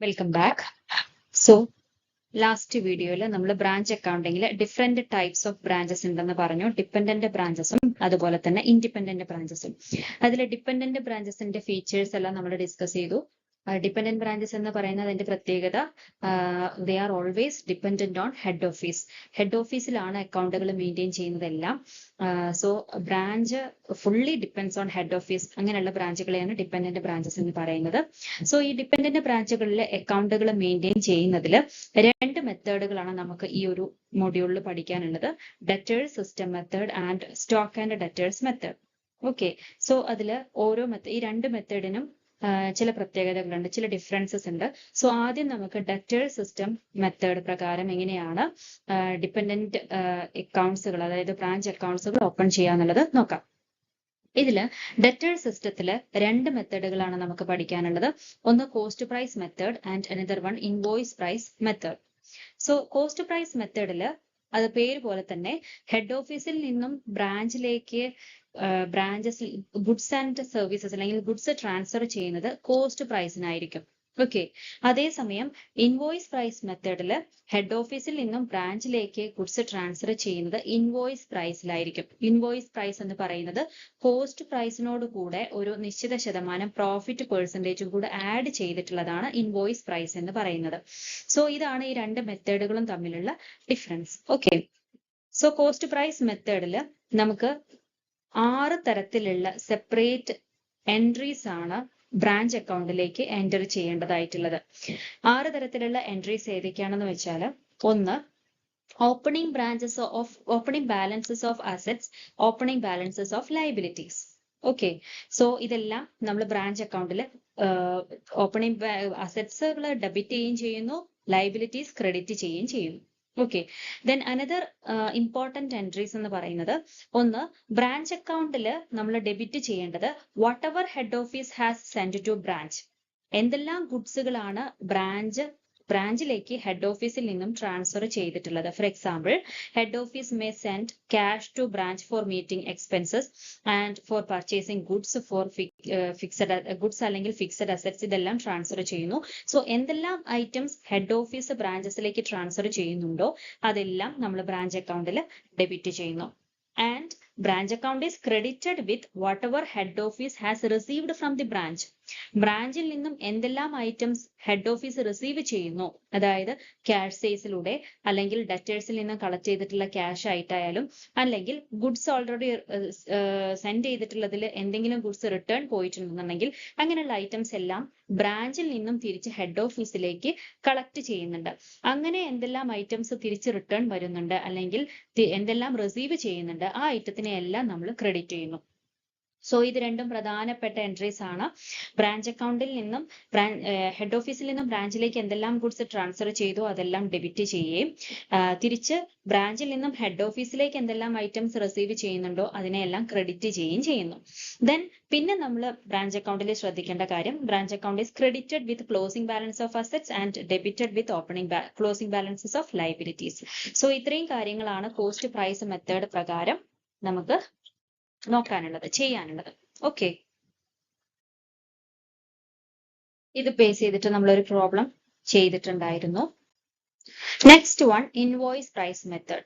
Welcome back. So last വീഡിയോയിൽ നമ്മൾ branch അക്കൗണ്ടിങ്ങിൽ ഡിഫറെന്റ് ടൈപ്സ് ഓഫ് ബ്രാഞ്ചസ് ഉണ്ടെന്ന് പറഞ്ഞു. ഡിപ്പെൻഡന്റ് ബ്രാഞ്ചസും അതുപോലെ തന്നെ ഇൻഡിപെൻഡന്റ് ബ്രാഞ്ചസും. അതിൽ ഡിപ്പെൻഡന്റ് ബ്രാഞ്ചസിന്റെ ഫീച്ചേഴ്സ് എല്ലാം നമ്മൾ ഡിസ്കസ് ചെയ്തു. ഡിപ്പെൻഡന്റ് ബ്രാഞ്ചസ് എന്ന് പറയുന്നത് അതിന്റെ പ്രത്യേകത they are always dependent on head office. Head ഓഫീസിലാണ് അക്കൗണ്ടുകൾ മെയിൻറ്റെയിൻ ചെയ്യുന്നതെല്ലാം. So branch fully depends on head office. അങ്ങനെയുള്ള ബ്രാഞ്ചുകളെയാണ് ഡിപ്പെൻഡന്റ് ബ്രാഞ്ചസ് എന്ന് പറയുന്നത്. സോ ഈ ഡിപ്പെൻഡന്റ് ബ്രാഞ്ചുകളിൽ അക്കൗണ്ടുകൾ മെയിൻറ്റെയിൻ ചെയ്യുന്നതിൽ രണ്ട് മെത്തേഡുകളാണ് നമുക്ക് ഈ ഒരു മൊഡ്യൂളിൽ പഠിക്കാനുള്ളത്. Debtors system method and stock and debtors method. Okay, so അതിൽ ഓരോ ഈ രണ്ട് മെത്തേഡിനും ചില പ്രത്യേകതകളുണ്ട്, ചില ഡിഫറൻസസ് ഉണ്ട്. സോ ആദ്യം നമുക്ക് ഡെറ്റേഴ്സ് സിസ്റ്റം മെത്തേഡ് പ്രകാരം എങ്ങനെയാണ് ഡിപ്പെൻഡന്റ് അക്കൗണ്ട്സുകൾ, അതായത് ബ്രാഞ്ച് അക്കൗണ്ട്സുകൾ ഓപ്പൺ ചെയ്യാന്നുള്ളത് നോക്കാം. ഇതില് ഡെറ്റേഴ്സ് സിസ്റ്റത്തില് രണ്ട് മെത്തേഡുകളാണ് നമുക്ക് പഠിക്കാനുള്ളത്. ഒന്ന് cost price method and another one invoice price method. So cost price മെത്തേഡില് അത് പേര് പോലെ തന്നെ ഹെഡ് ഓഫീസിൽ നിന്നും ബ്രാഞ്ചിലേക്ക് ബ്രാഞ്ചസിൽ ഗുഡ്സ് ആൻഡ് സർവീസസ് അല്ലെങ്കിൽ ഗുഡ്സ് ട്രാൻസ്ഫർ ചെയ്യുന്നത് കോസ്റ്റ് പ്രൈസിനായിരിക്കും. ഓക്കെ, അതേസമയം ഇൻവോയ്സ് പ്രൈസ് മെത്തേഡില് ഹെഡ് ഓഫീസിൽ നിന്നും ബ്രാഞ്ചിലേക്ക് ഗുഡ്സ് ട്രാൻസ്ഫർ ചെയ്യുന്നത് ഇൻവോയ്സ് പ്രൈസിലായിരിക്കും. ഇൻവോയ്സ് പ്രൈസ് എന്ന് പറയുന്നത് കോസ്റ്റ് പ്രൈസിനോട് കൂടെ ഒരു നിശ്ചിത ശതമാനം പ്രോഫിറ്റ് പെർസെൻറ്റേജും കൂടെ ആഡ് ചെയ്തിട്ടുള്ളതാണ് ഇൻവോയ്സ് പ്രൈസ് എന്ന് പറയുന്നത്. സോ ഇതാണ് ഈ രണ്ട് മെത്തേഡുകളും തമ്മിലുള്ള difference. Okay, so cost price മെത്തേഡിൽ നമുക്ക് 6 തരത്തിലുള്ള സെപ്പറേറ്റ് എൻട്രീസ് ആണ് ബ്രാഞ്ച് അക്കൗണ്ടിലേക്ക് എൻറ്റർ ചെയ്യേണ്ടതായിട്ടുള്ളത്. 6 തരത്തിലുള്ള എൻട്രീസ് ഏതൊക്കെയാണെന്ന് വെച്ചാൽ, ഒന്ന് opening balances of assets, opening balances of liabilities. Okay, so ഇതെല്ലാം നമ്മൾ ബ്രാഞ്ച് അക്കൗണ്ടിൽ ഓപ്പണിംഗ് അസറ്റ്സുകൾ ഡെബിറ്റ് ചെയ്യുകയും ചെയ്യുന്നു, ലയബിലിറ്റീസ് ക്രെഡിറ്റ് ചെയ്യുകയും ചെയ്യുന്നു. Okay, then another important entries എന്ന് പറയുന്നത്, ഒന്ന് ബ്രാഞ്ച് അക്കൗണ്ടിൽ നമ്മൾ ഡെബിറ്റ് ചെയ്യേണ്ടത് whatever head office has send to branch. എന്തെല്ലാം ഗുഡ്സുകളാണ് ബ്രാഞ്ചിലേക്ക് ഹെഡ് ഓഫീസിൽ നിന്നും ട്രാൻസ്ഫർ ചെയ്തിട്ടുള്ളത്. For example, head office may send cash to branch for meeting expenses and for purchasing goods for fixed goods അല്ലെങ്കിൽ ഫിക്സഡ് അസറ്റ്സ്. ഇതെല്ലാം transfer ചെയ്യുന്നു. So എന്തെല്ലാം ഐറ്റംസ് ഹെഡ് ഓഫീസ് ബ്രാഞ്ചസിലേക്ക് ട്രാൻസ്ഫർ ചെയ്യുന്നുണ്ടോ അതെല്ലാം നമ്മൾ ബ്രാഞ്ച് അക്കൗണ്ടിൽ ഡെബിറ്റ് ചെയ്യുന്നു. And branch account is credited with whatever head office has received from the branch. ബ്രാഞ്ചിൽ നിന്നും എന്തെല്ലാം ഐറ്റംസ് ഹെഡ് ഓഫീസ് റിസീവ് ചെയ്യുന്നു, അതായത് ക്യാഷ് സെയിൽസിലൂടെ അല്ലെങ്കിൽ ഡെറ്റേഴ്സിൽ നിന്നും കളക്ട് ചെയ്തിട്ടുള്ള ക്യാഷ് ആയിട്ടായാലും അല്ലെങ്കിൽ ഗുഡ്സ് ഓൾറെഡി സെൻഡ് ചെയ്തിട്ടുള്ളതിൽ എന്തെങ്കിലും ഗുഡ്സ് റിട്ടേൺ പോയിട്ടുണ്ടെന്നുണ്ടെങ്കിൽ അങ്ങനെയുള്ള ഐറ്റംസ് എല്ലാം ബ്രാഞ്ചിൽ നിന്നും തിരിച്ച് ഹെഡ് ഓഫീസിലേക്ക് കളക്ട് ചെയ്യുന്നുണ്ട്. അങ്ങനെ എന്തെല്ലാം ഐറ്റംസ് തിരിച്ച് റിട്ടേൺ വരുന്നുണ്ട് അല്ലെങ്കിൽ എന്തെല്ലാം റിസീവ് ചെയ്യുന്നുണ്ട് ആ ഐറ്റത്തിനെ എല്ലാം നമ്മൾ ക്രെഡിറ്റ് ചെയ്യുന്നു. സോ ഇത് രണ്ടും പ്രധാനപ്പെട്ട എൻട്രീസ് ആണ്. ബ്രാഞ്ച് അക്കൗണ്ടിൽ നിന്നും ഹെഡ് ഓഫീസിൽ നിന്നും ബ്രാഞ്ചിലേക്ക് എന്തെല്ലാം ഗുഡ്സ് ട്രാൻസ്ഫർ ചെയ്തു അതെല്ലാം ഡെബിറ്റ് ചെയ്യുകയും തിരിച്ച് ബ്രാഞ്ചിൽ നിന്നും ഹെഡ് ഓഫീസിലേക്ക് എന്തെല്ലാം ഐറ്റംസ് റിസീവ് ചെയ്യുന്നുണ്ടോ അതിനെയെല്ലാം ക്രെഡിറ്റ് ചെയ്യുകയും ചെയ്യുന്നു. ദെൻ പിന്നെ നമ്മൾ ബ്രാഞ്ച് അക്കൗണ്ടിൽ ശ്രദ്ധിക്കേണ്ട കാര്യം, branch account is credited with closing balance of assets and debited with closing balances of liabilities. So ഇത്രയും കാര്യങ്ങളാണ് കോസ്റ്റ് പ്രൈസ് മെത്തേഡ് പ്രകാരം നമുക്ക് നോക്കാനുള്ളത്, ചെയ്യാനുള്ളത്. ഓക്കെ, ഇത് ബേസ് ചെയ്തിട്ട് നമ്മളൊരു പ്രോബ്ലം ചെയ്തിട്ടുണ്ടായിരുന്നു. Next one invoice price method.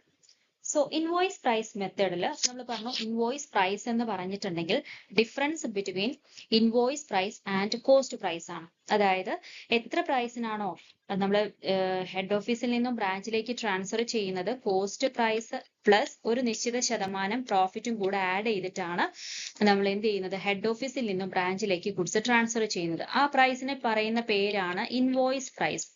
So invoice price മെത്തേഡിൽ നമ്മൾ പറഞ്ഞു, ഇൻവോയ്സ് പ്രൈസ് എന്ന് പറഞ്ഞിട്ടുണ്ടെങ്കിൽ difference between invoice price and cost price ആണ്. അതായത് എത്ര പ്രൈസിനാണോ നമ്മൾ ഹെഡ് ഓഫീസിൽ നിന്നും ബ്രാഞ്ചിലേക്ക് ട്രാൻസ്ഫർ ചെയ്യുന്നത് കോസ്റ്റ് പ്രൈസ് പ്ലസ് ഒരു നിശ്ചിത ശതമാനം പ്രോഫിറ്റും കൂടെ ആഡ് ചെയ്തിട്ടാണ് നമ്മൾ എന്ത് ചെയ്യുന്നത്, ഹെഡ് ഓഫീസിൽ നിന്നും ബ്രാഞ്ചിലേക്ക് ഗുഡ്സ് ട്രാൻസ്ഫർ ചെയ്യുന്നത്. ആ പ്രൈസിനെ പറയുന്ന പേരാണ് ഇൻവോയ്സ് പ്രൈസ്.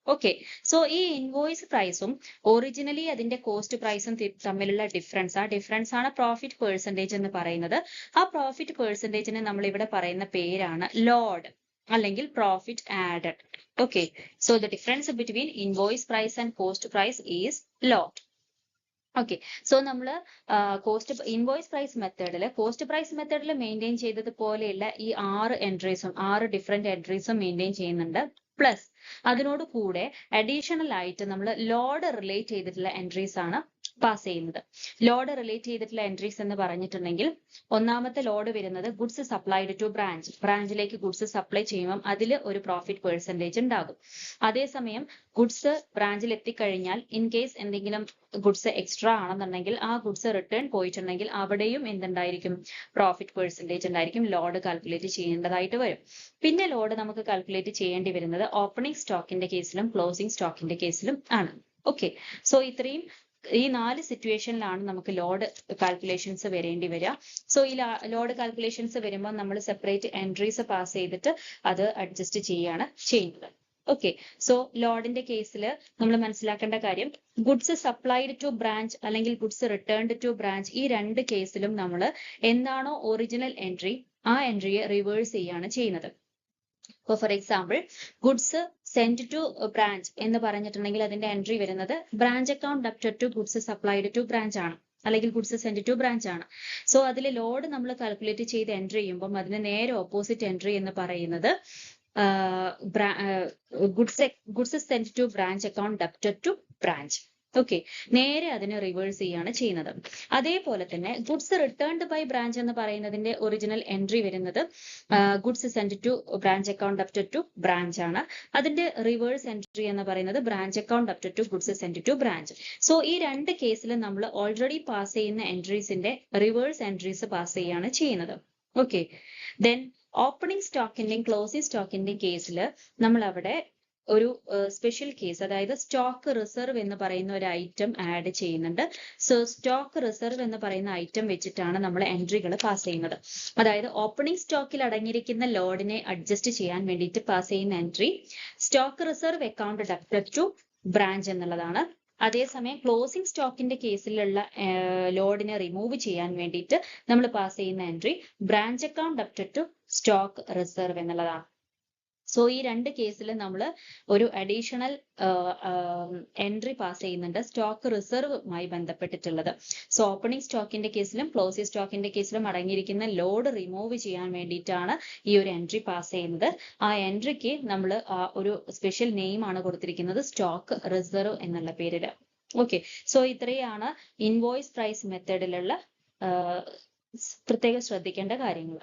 ഓക്കെ, സോ ഈ ഇൻവോയ്സ് പ്രൈസും ഒറിജിനലി അതിന്റെ കോസ്റ്റ് പ്രൈസും തമ്മിലുള്ള ഡിഫറൻസ്, ആ ഡിഫറൻസ് ആണ് പ്രോഫിറ്റ് പെർസെൻറ്റേജ് എന്ന് പറയുന്നത്. ആ പ്രോഫിറ്റ് പെർസെൻറ്റേജിനെ നമ്മൾ ഇവിടെ പറയുന്ന പേരാണ് ലോഡ് അല്ലെങ്കിൽ profit added. Okay, so the difference between invoice price and cost price is load. Okay, so നമ്മൾ ഇൻവോയ്സ് പ്രൈസ് മെത്തേഡിൽ കോസ്റ്റ് പ്രൈസ് മെത്തേഡിൽ മെയിൻറ്റെയിൻ ചെയ്തതുപോലെയുള്ള ഈ 6 ഡിഫറെന്റ് എൻട്രീസും മെയിൻറ്റെയിൻ ചെയ്യുന്നുണ്ട്. പ്ലസ് അതിനോട് കൂടെ അഡീഷണൽ ആയിട്ട് നമ്മൾ ലോഡ് റിലേറ്റ് ചെയ്തിട്ടുള്ള എൻട്രീസ് ആണ് പാസ് ചെയ്യുന്നത്. ലോഡ് റിലേറ്റ് ചെയ്തിട്ടുള്ള എൻട്രീസ് എന്ന് പറഞ്ഞിട്ടുണ്ടെങ്കിൽ ഒന്നാമത്തെ ലോഡ് വരുന്നത് ഗുഡ്സ് സപ്ലൈഡ് ടു ബ്രാഞ്ചിലേക്ക് ഗുഡ്സ് സപ്ലൈ ചെയ്യുമ്പോൾ അതിൽ ഒരു പ്രോഫിറ്റ് പെർസെൻറ്റേജ് ഉണ്ടാകും. അതേസമയം ഗുഡ്സ് ബ്രാഞ്ചിൽ എത്തിക്കഴിഞ്ഞാൽ ഇൻ കേസ് എന്തെങ്കിലും ഗുഡ്സ് എക്സ്ട്രാ ആണെന്നുണ്ടെങ്കിൽ ആ ഗുഡ്സ് റിട്ടേൺ പോയിട്ടുണ്ടെങ്കിൽ അവിടെയും എന്തുണ്ടായിരിക്കും, പ്രോഫിറ്റ് പെർസെൻറ്റേജ് ഉണ്ടായിരിക്കും. ലോഡ് കാൽക്കുലേറ്റ് ചെയ്യേണ്ടതായിട്ട് വരും. പിന്നെ ലോഡ് നമുക്ക് കാൽക്കുലേറ്റ് ചെയ്യേണ്ടി വരുന്നത് ഓപ്പണിംഗ് സ്റ്റോക്കിന്റെ കേസിലും ക്ലോസിംഗ് സ്റ്റോക്കിന്റെ കേസിലും ആണ്. ഓക്കെ, സോ ഇത്രയും ഈ 4 സിറ്റുവേഷനിലാണ് നമുക്ക് ലോഡ് കാൽക്കുലേഷൻസ് വരേണ്ടി വരിക. സോ ഈ ലോഡ് കാൽക്കുലേഷൻസ് വരുമ്പോൾ നമ്മൾ സെപ്പറേറ്റ് എൻട്രീസ് പാസ് ചെയ്തിട്ട് അത് അഡ്ജസ്റ്റ് ചെയ്യുകയാണ് ചെയ്യുന്നത്. ഓക്കെ, സോ ലോഡിന്റെ കേസിൽ നമ്മൾ മനസ്സിലാക്കേണ്ട കാര്യം ഗുഡ്സ് സപ്ലൈഡ് ടു ബ്രാഞ്ച് അല്ലെങ്കിൽ ഗുഡ്സ് റിട്ടേൺഡ് ടു ബ്രാഞ്ച്, ഈ 2 കേസിലും നമ്മൾ എന്താണോ ഒറിജിനൽ എൻട്രി ആ എൻട്രിയെ റിവേഴ്സ് ചെയ്യാണ് ചെയ്യുന്നത്. ഇപ്പോൾ for example goods send to branch എന്ന് പറഞ്ഞിട്ടുണ്ടെങ്കിൽ അതിന്റെ എൻട്രി വരുന്നത് branch account debited to goods supplied to branch ആണ്, അല്ലെങ്കിൽ ഗുഡ്സ് സെൻഡ് ടു ബ്രാഞ്ച് ആണ്. സോ അതിൽ ലോഡ് നമ്മൾ കാൽക്കുലേറ്റ് ചെയ്ത് എൻട്രി ചെയ്യുമ്പോൾ അതിന് നേരെ ഓപ്പോസിറ്റ് എൻട്രി എന്ന് പറയുന്നത് goods send to branch account debited to branch. Okay, നേരെ അതിനെ റിവേഴ്സ് ചെയ്യാണ് ചെയ്യുന്നത്. അതേപോലെ തന്നെ ഗുഡ്സ് റിട്ടേൺഡ് ബൈ ബ്രാഞ്ച് എന്ന് പറയുന്നതിന്റെ ഒറിജിനൽ എൻട്രി വരുന്നത് goods send to branch account debited to branch ആണ്. അതിന്റെ റിവേഴ്സ് എൻട്രി എന്ന് പറയുന്നത് branch account debited to goods send to branch. So ഈ 2 കേസിലും നമ്മൾ ഓൾറെഡി പാസ് ചെയ്യുന്ന എൻട്രീസിന്റെ റിവേഴ്സ് എൻട്രീസ് പാസ് ചെയ്യാണ് ചെയ്യുന്നത്. ഓക്കെ, ദെൻ ഓപ്പണിംഗ് സ്റ്റോക്കിന്റെയും ക്ലോസിംഗ് സ്റ്റോക്കിന്റെയും കേസിൽ നമ്മൾ അവിടെ ഒരു സ്പെഷ്യൽ കേസ്, അതായത് സ്റ്റോക്ക് റിസർവ് എന്ന് പറയുന്ന ഒരു ഐറ്റം ആഡ് ചെയ്യുന്നുണ്ട്. സോ സ്റ്റോക്ക് റിസർവ് എന്ന് പറയുന്ന ഐറ്റം വെച്ചിട്ടാണ് നമ്മൾ എൻട്രികൾ പാസ് ചെയ്യുന്നത്. അതായത് ഓപ്പണിംഗ് സ്റ്റോക്കിൽ അടങ്ങിയിരിക്കുന്ന ലോഡിനെ അഡ്ജസ്റ്റ് ചെയ്യാൻ വേണ്ടിയിട്ട് പാസ് ചെയ്യുന്ന entry stock reserve account debited to branch എന്നുള്ളതാണ്. അതേസമയം ക്ലോസിംഗ് സ്റ്റോക്കിന്റെ കേസിലുള്ള ലോഡിനെ റിമൂവ് ചെയ്യാൻ വേണ്ടിയിട്ട് നമ്മൾ പാസ് ചെയ്യുന്ന entry branch account debited to stock reserve എന്നുള്ളതാണ്. സോ ഈ 2 കേസിൽ നമ്മൾ ഒരു അഡീഷണൽ എൻട്രി പാസ് ചെയ്യുന്നുണ്ട് സ്റ്റോക്ക് റിസർവുമായി ബന്ധപ്പെട്ടിട്ടുള്ളത്. സോ ഓപ്പണിംഗ് സ്റ്റോക്കിന്റെ കേസിലും ക്ലോസിംഗ് സ്റ്റോക്കിന്റെ കേസിലും അടങ്ങിയിരിക്കുന്ന ലോഡ് റിമൂവ് ചെയ്യാൻ വേണ്ടിയിട്ടാണ് ഈ ഒരു എൻട്രി പാസ് ചെയ്യുന്നത്. ആ എൻട്രിക്ക് നമ്മൾ ഒരു സ്പെഷ്യൽ നെയിം ആണ് കൊടുത്തിരിക്കുന്നത്, സ്റ്റോക്ക് റിസർവ് എന്നുള്ള പേരിൽ. ഓക്കെ, സോ ഇത്രയാണ് ഇൻവോയ്സ് പ്രൈസ് മെത്തേഡിലുള്ള പ്രത്യേകം ശ്രദ്ധിക്കേണ്ട കാര്യങ്ങൾ.